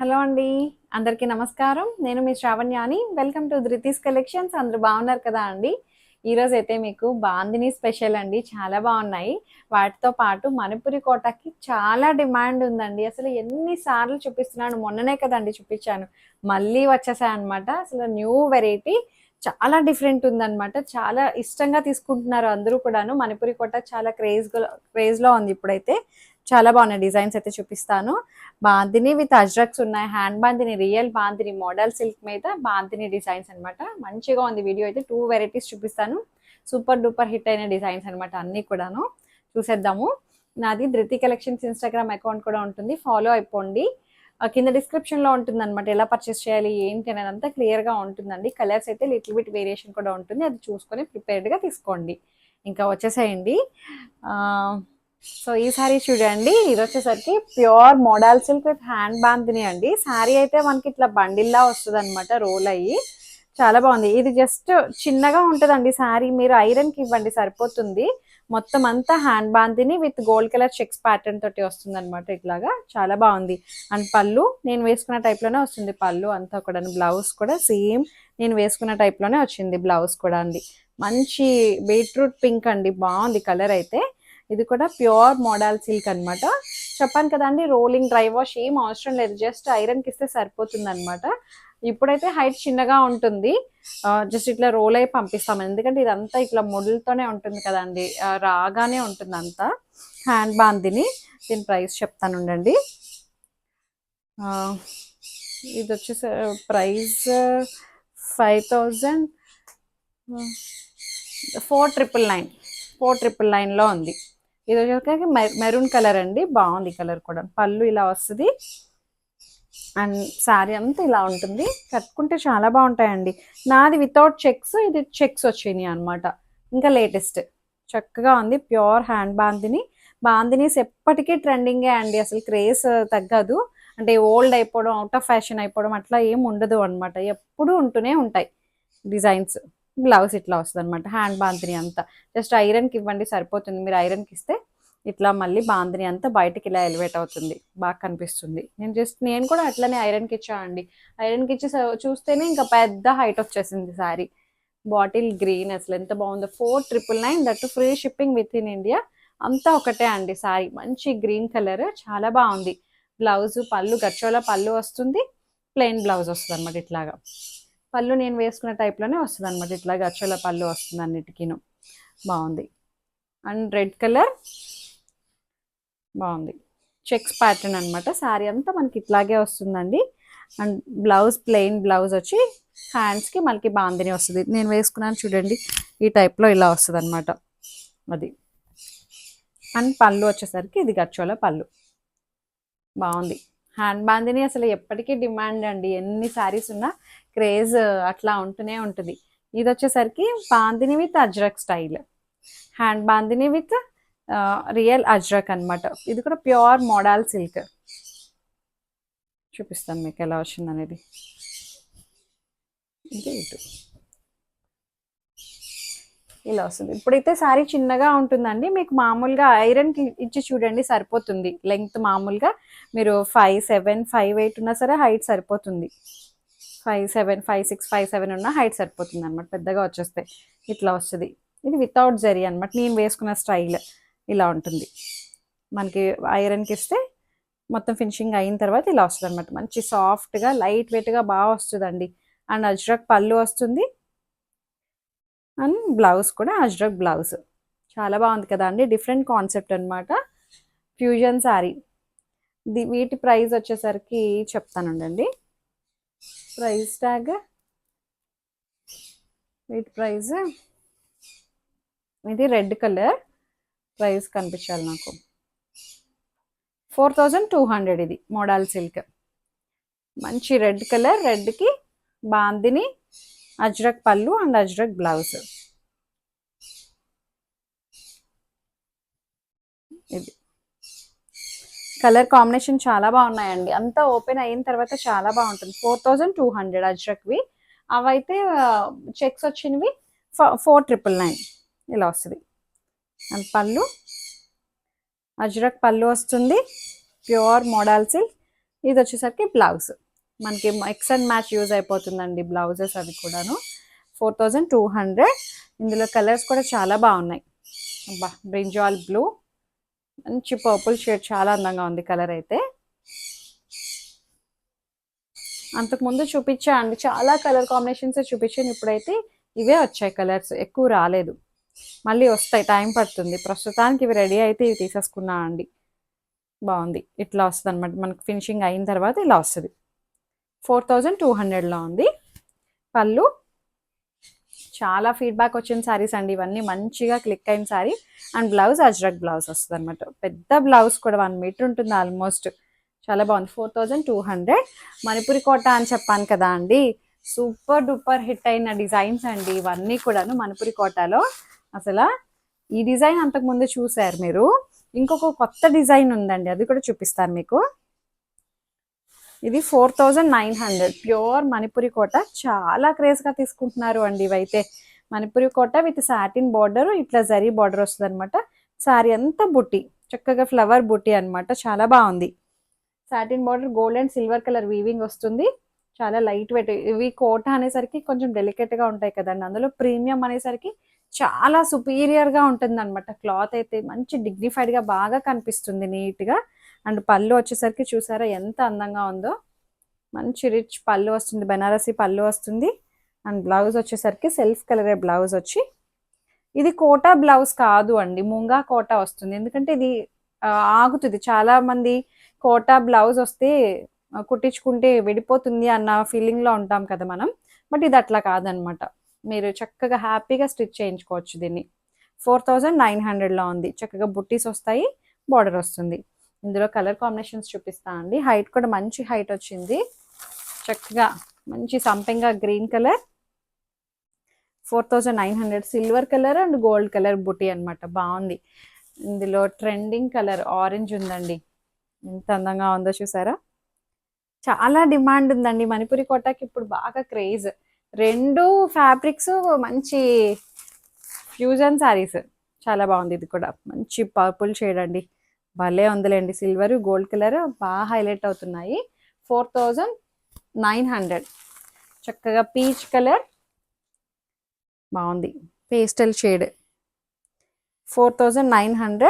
Hello అండి. అందరికీ నమస్కారం. నేను మీ శ్రావణ్యాని. Welcome to Dhriti's collections. అందరూ బాగున్నారు కదా అండి? ఈరోజైతే మీకు బాందిని స్పెషల్ అండి. చాలా బాగున్నాయి. వాటితో పాటు మణిపురి కోటకి చాలా డిమాండ్ ఉందండి. అసలు ఎన్ని సార్లు చూపిస్తున్నాను. మొన్ననే కదండి చూపించాను. మళ్ళీ వచ్చేసాయన్నమాట. అసలు న్యూ వెరైటీ చాలా డిఫరెంట్ ఉందన్నమాట. చాలా ఇష్టంగా తీసుకుంటున్నారు అందరూ కూడాను. మణిపురి కోట చాలా క్రేజ్లో ఉంది ఇప్పుడైతే. చాలా బాగున్నాయి. డిజైన్స్ అయితే చూపిస్తాను. బాందిని విత్ అజ్రక్స్ ఉన్నాయి. Hand bandhani, real bandhani model silk మీద బాందిని డిజైన్స్ అనమాట. మంచిగా ఉంది. వీడియో అయితే 2 వెరైటీస్ చూపిస్తాను. సూపర్ డూపర్ హిట్ అయిన డిజైన్స్ అనమాట అన్ని కూడాను. చూసేద్దాము. నాది ధృతి కలెక్షన్స్ ఇన్స్టాగ్రామ్ అకౌంట్ కూడా ఉంటుంది. ఫాలో అయిపోండి. కింద డిస్క్రిప్షన్లో ఉంటుంది అనమాట. ఎలా పర్చేస్ చేయాలి ఏంటి అనేది అంతా క్లియర్గా ఉంటుందండి. కలర్స్ అయితే లిటిల్ బిట్ వేరియేషన్ కూడా ఉంటుంది. అది చూసుకొని ప్రిపేర్డ్గా తీసుకోండి. ఇంకా వచ్చేసేయండి. సో ఈ సారీ చూడండి. ఇది వచ్చేసరికి pure model silk with hand bandhani అండి. సారీ అయితే మనకి ఇట్లా బండిల్లా వస్తుంది అనమాట, రోల్ అయ్యి. చాలా బాగుంది. ఇది జస్ట్ చిన్నగా ఉంటుందండి సారీ. మీరు ఐరన్కి ఇవ్వండి సరిపోతుంది. మొత్తం అంతా hand bandhani with gold colour checks pattern తోటి వస్తుంది అనమాట. ఇట్లాగా చాలా బాగుంది. అండ్ పళ్ళు నేను వేసుకున్న టైప్లోనే వస్తుంది. పళ్ళు అంతా కూడా. బ్లౌజ్ కూడా సేమ్ నేను వేసుకున్న టైప్లోనే వచ్చింది బ్లౌజ్ కూడా అండి. మంచి బీట్రూట్ పింక్ అండి. బాగుంది కలర్ అయితే. ఇది కూడా ప్యూర్ మోడల్ సిల్క్ అనమాట. చెప్పాను కదండి, రోలింగ్ డ్రై వాష్ ఏం అవసరం లేదు. జస్ట్ ఐరన్కి ఇస్తే సరిపోతుంది అనమాట. ఇప్పుడైతే హైట్ చిన్నగా ఉంటుంది. జస్ట్ ఇట్లా రోల్ అయి పంపిస్తాం. ఎందుకంటే ఇదంతా ఇట్లా ముడులతోనే ఉంటుంది కదండి, రాగానే ఉంటుంది అంతా. హ్యాండ్ బాందిని. దీని ప్రైస్ చెప్తాను ఉండండి. ఇది వచ్చేసి ప్రైస్ 5000 4,999 ఉంది. ఇది వచ్చేసరికి మెరూన్ కలర్ అండి. బాగుంది కలర్ కూడా. పళ్ళు ఇలా వస్తుంది అండ్ శారీ అంతా ఇలా ఉంటుంది. కట్టుకుంటే చాలా బాగుంటాయండి. నాది వితౌట్ చెక్స్, ఇది చెక్స్ వచ్చినాయి అనమాట. ఇంకా లేటెస్ట్ చక్కగా ఉంది. Pure hand bandhani. బాందినీస్ ఎప్పటికీ ట్రెండింగే అండి. అసలు క్రేజ్ తగ్గదు. అంటే ఓల్డ్ అయిపోవడం, అవుట్ ఆఫ్ ఫ్యాషన్ అయిపోవడం అట్లా ఏం ఉండదు అనమాట. ఎప్పుడూ ఉంటూనే ఉంటాయి డిజైన్స్. బ్లౌజ్ ఇట్లా వస్తుంది అనమాట. హ్యాండ్ బాందిని అంతా జస్ట్ ఐరన్కి ఇవ్వండి సరిపోతుంది. మీరు ఐరన్కి ఇస్తే ఇట్లా మళ్ళీ బాందిని అంతా బయటకి ఇలా ఎలివేట్ అవుతుంది. బాగా కనిపిస్తుంది. నేను కూడా అట్లనే ఐరన్కి ఇచ్చానండి. ఐరన్కి ఇచ్చి చూస్తేనే ఇంకా పెద్ద హైట్ వచ్చేసింది శారీ. బాటిల్ గ్రీన్ అసలు ఎంత బాగుందో. 4,999, that free shipping with in India. అంతా ఒకటే అండి శారీ. మంచి గ్రీన్ కలర్ చాలా బాగుంది. బ్లౌజ్ పళ్ళు గచ్చోలా పళ్ళు వస్తుంది. ప్లెయిన్ బ్లౌజ్ వస్తుంది అనమాట. ఇట్లాగా పళ్ళు నేను వేసుకున్న టైప్లోనే వస్తుంది అనమాట. ఇట్లా గచ్చోలా పళ్ళు వస్తుంది అన్నిటికీను. బాగుంది. అండ్ రెడ్ కలర్ బాగుంది. చెక్స్ ప్యాటర్న్ అనమాట. శారీ అంతా మనకి ఇట్లాగే వస్తుందండి. అండ్ బ్లౌజ్ ప్లెయిన్ బ్లౌజ్ వచ్చి హ్యాండ్స్కి మనకి బాందిని వస్తుంది. నేను వేసుకున్నాను చూడండి, ఈ టైప్లో ఇలా వస్తుంది అనమాట. అది. అండ్ పళ్ళు వచ్చేసరికి ఇది గచ్చోల పళ్ళు. బాగుంది. హ్యాండ్ బాందిని అసలు ఎప్పటికీ డిమాండ్ అండి. ఎన్ని శారీస్ ఉన్నా క్రేజ్ అట్లా ఉంటూనే ఉంటుంది. ఇది వచ్చేసరికి bandhani with ajrak style. Hand bandhani with real ajrak అనమాట. ఇది కూడా ప్యూర్ మోడల్ సిల్క్. చూపిస్తాను మీకు ఎలా వచ్చింది అనేది. ఇది ఇటు ఇలా వస్తుంది. ఇప్పుడైతే శారీ చిన్నగా ఉంటుందండి. మీకు మామూలుగా ఐరన్కి ఇచ్చి చూడండి సరిపోతుంది. లెంగ్త్ మామూలుగా మీరు 5'7", 5'8" ఉన్నా సరే హైట్ సరిపోతుంది. 5'7", 5'6", 5'7" ఉన్న హైట్ సరిపోతుంది అనమాట. పెద్దగా వచ్చేస్తే ఇట్లా వస్తుంది. ఇది వితౌట్ జరీ అనమాట. నేను వేసుకున్న స్టైల్ ఇలా ఉంటుంది. మనకి ఐరన్కి ఇస్తే మొత్తం ఫినిషింగ్ అయిన తర్వాత ఇలా వస్తుంది అనమాట. మంచి సాఫ్ట్గా లైట్ వెయిట్గా బాగా వస్తుందండి. అండ్ అజ్రక్ పళ్ళు వస్తుంది. అండ్ బ్లౌజ్ కూడా అజ్రక్ బ్లౌజ్. చాలా బాగుంది కదా అండి. డిఫరెంట్ కాన్సెప్ట్ అనమాట. ఫ్యూజన్ శారీ. వీటి ప్రైస్ వచ్చేసరికి చెప్తానండి. ప్రైస్ ట్యాగ్, వీటి ప్రైస్, ఇది రెడ్ కలర్. ప్రైస్ కనిపించాలి నాకు. 4,200. ఇది మోడల్ సిల్క్. మంచి రెడ్ కలర్. రెడ్కి బాందిని, అజ్రక్ పళ్ళు అండ్ అజ్రక్ బ్లౌజ్. ఇది కలర్ కాంబినేషన్ చాలా బాగున్నాయండి. అంతా ఓపెన్ అయిన తర్వాత చాలా బాగుంటుంది. 4,200 అజ్రక్వి. అవైతే చెక్స్ వచ్చినవి 4,999 ఇలా వస్తుంది. అండ్ పళ్ళు అజ్రక్ పళ్ళు వస్తుంది. Pure model silk. ఇది వచ్చేసరికి బ్లౌజ్. మనకి మిక్స్ అండ్ మ్యాచ్ యూజ్ అయిపోతుందండి బ్లౌజెస్ అవి కూడాను. 4200. ఇందులో కలర్స్ కూడా చాలా బాగున్నాయి. అబ్బా, బ్రింజాల్ బ్లూ, మంచి పర్పుల్ షేడ్, చాలా అందంగా ఉంది కలర్ అయితే. అంతకుముందు చూపించా అండి, చాలా కలర్ కాంబినేషన్స్ చూపించాను. ఇప్పుడైతే ఇవే వచ్చాయి కలర్స్, ఎక్కువ రాలేదు. మళ్ళీ వస్తాయి, టైం పడుతుంది. ప్రస్తుతానికి ఇవి రెడీ అయితే ఇవి తీసేసుకున్నా అండి. బాగుంది, ఇట్లా వస్తుంది అనమాట మనకు. ఫినిషింగ్ అయిన తర్వాత ఇలా వస్తుంది. 4200లో ఉంది. పళ్ళు చాలా ఫీడ్బ్యాక్ వచ్చిన శారీస్ అండి ఇవన్నీ, మంచిగా క్లిక్ అయిన sari. And blouse ajrak blouse వస్తుంది అనమాట. పెద్ద బ్లౌజ్ కూడా 1 మీటర్ ఉంటుంది ఆల్మోస్ట్. చాలా బాగుంది. 4200. మణిపురి కోట అని చెప్పాను కదా అండి, సూపర్ డూపర్ హిట్ అయిన డిజైన్స్ అండి ఇవన్నీ కూడాను మణిపురి కోటలో. అసలు ఈ డిజైన్ అంతకుముందు చూసారు మీరు. ఇంకొక కొత్త డిజైన్ ఉందండి, అది కూడా చూపిస్తాను మీకు. ఇది 4900 ప్యూర్ మణిపురి కోట. చాలా క్రేజ్గా తీసుకుంటున్నారు అండి ఇవైతే. మణిపురి కోట విత్ సాటిన్ బార్డర్, ఇట్లా జరీ బార్డర్ వస్తుంది అనమాట. శారీ అంతా బుట్టి, చక్కగా ఫ్లవర్ బుట్టి అనమాట. చాలా బాగుంది. Satin border, gold and silver colour weaving వస్తుంది. చాలా లైట్ వెయిట్. ఇవి కోట అనేసరికి కొంచెం డెలికేట్గా ఉంటాయి కదండి, అందులో ప్రీమియం అనేసరికి చాలా సుపీరియర్గా ఉంటుంది అనమాట. క్లాత్ అయితే మంచి డిగ్నిఫైడ్గా బాగా కనిపిస్తుంది నీట్గా. అండ్ పళ్ళు వచ్చేసరికి చూసారా ఎంత అందంగా ఉందో. మంచి రిచ్ పళ్ళు వస్తుంది, బెనారసీ పళ్ళు వస్తుంది. అండ్ బ్లౌజ్ వచ్చేసరికి సెల్ఫ్ కలరే బ్లౌజ్ వచ్చి. ఇది కోటా బ్లౌజ్ కాదు అండి, ముంగా కోటా వస్తుంది. ఎందుకంటే ఇది ఆగుతుంది. చాలా మంది కోటా బ్లౌజ్ వస్తే కుట్టించుకుంటే విడిపోతుంది అన్న ఫీలింగ్లో ఉంటాం కదా మనం. బట్ ఇది అట్లా కాదనమాట, మీరు చక్కగా హ్యాపీగా స్టిచ్ చేయించుకోవచ్చు దీన్ని. 4900లో ఉంది. చక్కగా బుట్టీస్ వస్తాయి, బార్డర్ వస్తుంది. ఇందులో కలర్ కాంబినేషన్స్ చూపిస్తా అండి. హైట్ కూడా మంచి హైట్ వచ్చింది. చక్కగా మంచి సంపెంగా green colour, 4900. Silver colour and gold colour బుటీ అనమాట. బాగుంది. ఇందులో ట్రెండింగ్ కలర్ ఆరెంజ్ ఉందండి, ఎంత అందంగా ఉందో చూసారా. చాలా డిమాండ్ ఉందండి మణిపురి కోటాకి ఇప్పుడు, బాగా క్రేజ్. 2 ఫ్యాబ్రిక్స్ మంచి ఫ్యూజన్ శారీస్. చాలా బాగుంది. ఇది కూడా మంచి పర్పుల్ షేడ్ అండి, భలే ఉందిలేండి. సిల్వర్ గోల్డ్ కలర్ బాగా హైలైట్ అవుతున్నాయి. 4900. చక్కగా పీచ్ కలర్ బాగుంది, పేస్టల్ షేడ్. 4900.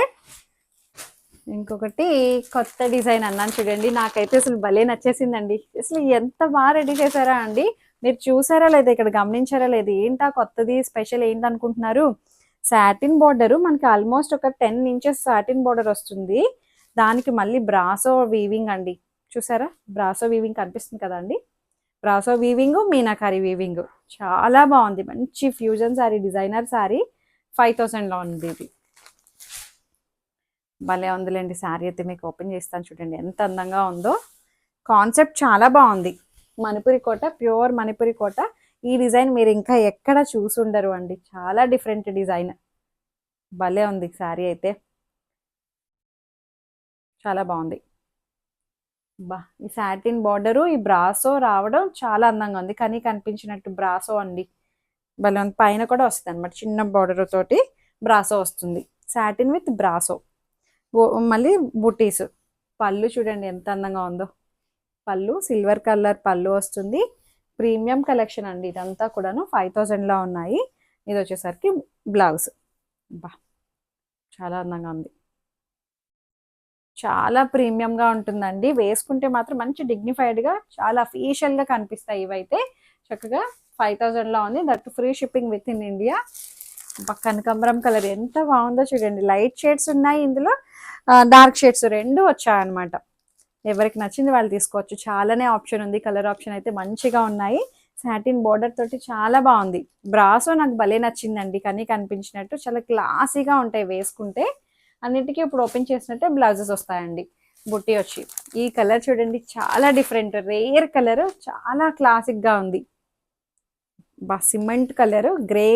ఇంకొకటి కొత్త డిజైన్ అన్నాను చూడండి, నాకైతే అసలు భలే నచ్చేసిందండి. అసలు ఎంత బాగా రెడీ చేశారా అండి, మీరు చూసారా లేదా, ఇక్కడ గమనించారా లేదు, ఏంటా కొత్తది స్పెషల్ ఏంటి అనుకుంటున్నారు. సాటిన్ బార్డర్ మనకి ఆల్మోస్ట్ ఒక 10 ఇంచెస్ సాటిన్ బార్డర్ వస్తుంది. దానికి మళ్ళీ బ్రాసో వీవింగ్ అండి. చూసారా, బ్రాసో వీవింగ్ కనిపిస్తుంది కదా అండి. బ్రాసో వీవింగ్, మీనాకారి వీవింగ్, చాలా బాగుంది. మంచి ఫ్యూజన్ శారీ, డిజైనర్ శారీ. 5000లో ఉంది ఇది. భలే ఉందిలేండి శారీ అయితే. మీకు ఓపెన్ చేస్తాను చూడండి ఎంత అందంగా ఉందో. కాన్సెప్ట్ చాలా బాగుంది. మణిపురి కోట, ప్యూర్ మణిపురి కోట. ఈ డిజైన్ మీరు ఇంకా ఎక్కడ చూసుండరు అండి, చాలా డిఫరెంట్ డిజైన్. భలే ఉంది శారీ అయితే, చాలా బాగుంది. బా, ఈ సాటిన్ బార్డరు, ఈ బ్రాసో రావడం చాలా అందంగా ఉంది. కానీ కనిపించినట్టు బ్రాసో అండి, భలే ఉంది. పైన కూడా వస్తుంది అనమాట, చిన్న బార్డర్ తోటి బ్రాసో వస్తుంది. Satin with brasso. మళ్ళీ బుటీస్. పళ్ళు చూడండి ఎంత అందంగా ఉందో. పళ్ళు సిల్వర్ కలర్ పళ్ళు వస్తుంది. ప్రీమియం కలెక్షన్ అండి ఇదంతా కూడాను. 5000లో ఉన్నాయి. ఇది వచ్చేసరికి బ్లౌజ్. బా, చాలా అందంగా ఉంది. చాలా ప్రీమియంగా ఉంటుందండి. వేసుకుంటే మాత్రం మంచి డిగ్నిఫైడ్గా, చాలా అఫీషియల్గా కనిపిస్తాయి ఇవైతే. చక్కగా 5000లో ఉంది, that free shipping with in India. కనకాంబరం కలర్ ఎంత బాగుందో చూడండి. లైట్ షేడ్స్ ఉన్నాయి ఇందులో, డార్క్ షేడ్స్ 2 వచ్చాయన్నమాట. ఎవరికి నచ్చింది వాళ్ళు తీసుకోవచ్చు. చాలానే ఆప్షన్ ఉంది, కలర్ ఆప్షన్ అయితే మంచిగా ఉన్నాయి. సాటిన్ బార్డర్ తోటి చాలా బాగుంది. బ్రాసో నాకు భలే నచ్చిందండి, కానీ కనిపించినట్టు చాలా క్లాసీగా ఉంటాయి వేసుకుంటే. అన్నిటికీ ఇప్పుడు ఓపెన్ చేసినట్టే బ్లౌజెస్ వస్తాయండి. బుట్టి వచ్చి ఈ కలర్ చూడండి, చాలా డిఫరెంట్, రేర్ కలర్, చాలా క్లాసిక్గా ఉంది. బా, cement colour, grey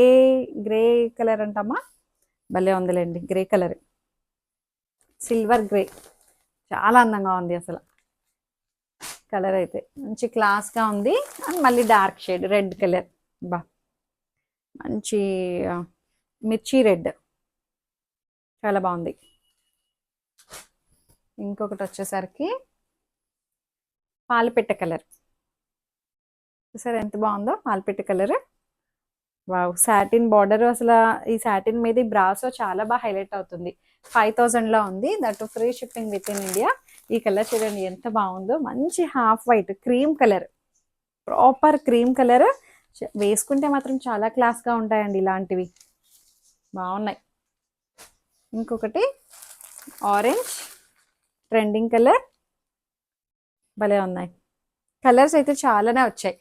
grey colour అంటామా, భలే ఉందిలేండి. గ్రే కలర్, సిల్వర్ గ్రే, చాలా అందంగా ఉంది అసలు. కలర్ అయితే మంచి క్లాస్గా ఉంది. అండ్ మళ్ళీ డార్క్ షేడ్ రెడ్ కలర్. బా, మంచి మిర్చి రెడ్, చాలా బాగుంది. ఇంకొకటి వచ్చేసరికి పాలపిట్ట కలర్. చూసారా ఎంత బాగుందో పాలపిట్ట కలర్. వావ్! సాటిన్ బార్డర్ అసలు ఈ సాటిన్ మీద ఈ బ్రాసో చాలా బాగా హైలైట్ అవుతుంది. 5000లో ఉంది. That free shipping with in India. ఈ కలర్ చూడండి ఎంత బాగుందో. మంచి half white cream colour. Proper cream colour. వేసుకుంటే మాత్రం చాలా క్లాస్‌గా ఉంటాయండి ఇలాంటివి. బాగున్నాయి. ఇంకొకటి ఆరెంజ్ ట్రెండింగ్ కలర్. భలే ఉన్నాయి. కలర్స్ అయితే చాలానే వచ్చాయి.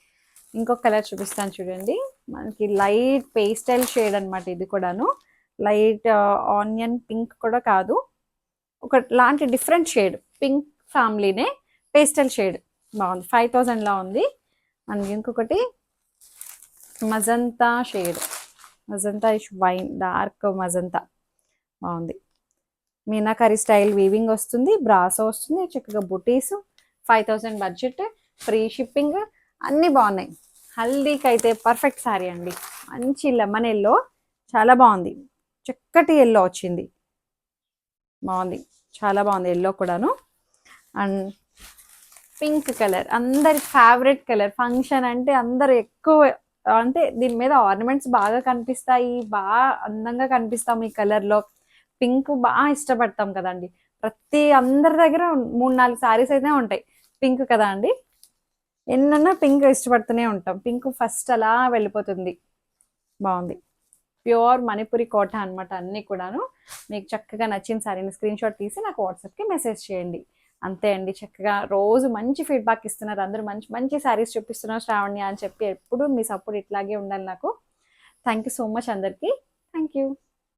ఇంకొక కలర్ చూపిస్తాను చూడండి. మనకి లైట్ పేస్టల్ షేడ్ అనమాట ఇది కూడాను. లైట్ ఆనియన్ పింక్ కూడా కాదు, ఒక లాంటి డిఫరెంట్ షేడ్. పింక్ ఫ్యామిలీనే పేస్టల్ షేడ్. బాగుంది. 5000లో ఉంది. మనకి ఇంకొకటి magenta shade. Magenta ish wine dark magenta. బాగుంది. మీనాకరీ స్టైల్ వీవింగ్ వస్తుంది. బ్రాసో వస్తుంది. చక్కగా బుటీస్. 5000 బడ్జెట్. Free shipping. అన్నీ బాగున్నాయి. హల్దీకి అయితే పర్ఫెక్ట్ శారీ అండి. మంచి లెమన్ ఎల్లో. చాలా బాగుంది. చక్కటి ఎల్లో వచ్చింది. బాగుంది. చాలా బాగుంది ఎల్లో కూడాను. అండ్ పింక్ కలర్ అందరి ఫేవరెట్ కలర్. ఫంక్షన్ అంటే అందరు ఎక్కువ, అంటే దీని మీద ఆర్నమెంట్స్ బాగా కనిపిస్తాయి. బాగా అందంగా కనిపిస్తాం ఈ కలర్లో. పింక్ బాగా ఇష్టపడతాం కదండి. ప్రతి అందరి దగ్గర 3-4 శారీస్ అయితే ఉంటాయి పింక్ కదా అండి. ఎన్నన్నా పింక్ ఇష్టపడుతూనే ఉంటాం. పింక్ ఫస్ట్ అలా వెళ్ళిపోతుంది. బాగుంది. ప్యూర్ మణిపురి కోట అనమాట అన్నీ కూడాను. మీకు చక్కగా నచ్చిన శారీని స్క్రీన్ షాట్ తీసి నాకు వాట్సాప్కి మెసేజ్ చేయండి. అంతే అండి. చక్కగా రోజు మంచి ఫీడ్బ్యాక్ ఇస్తున్నారు. అందరూ మంచి మంచి శారీస్ చూపిస్తున్నారు శ్రావణ్య అని చెప్పి. ఎప్పుడు మీ సపోర్ట్ ఇట్లాగే ఉండాలి నాకు. థ్యాంక్ యూ సో మచ్ అందరికీ. Thank you.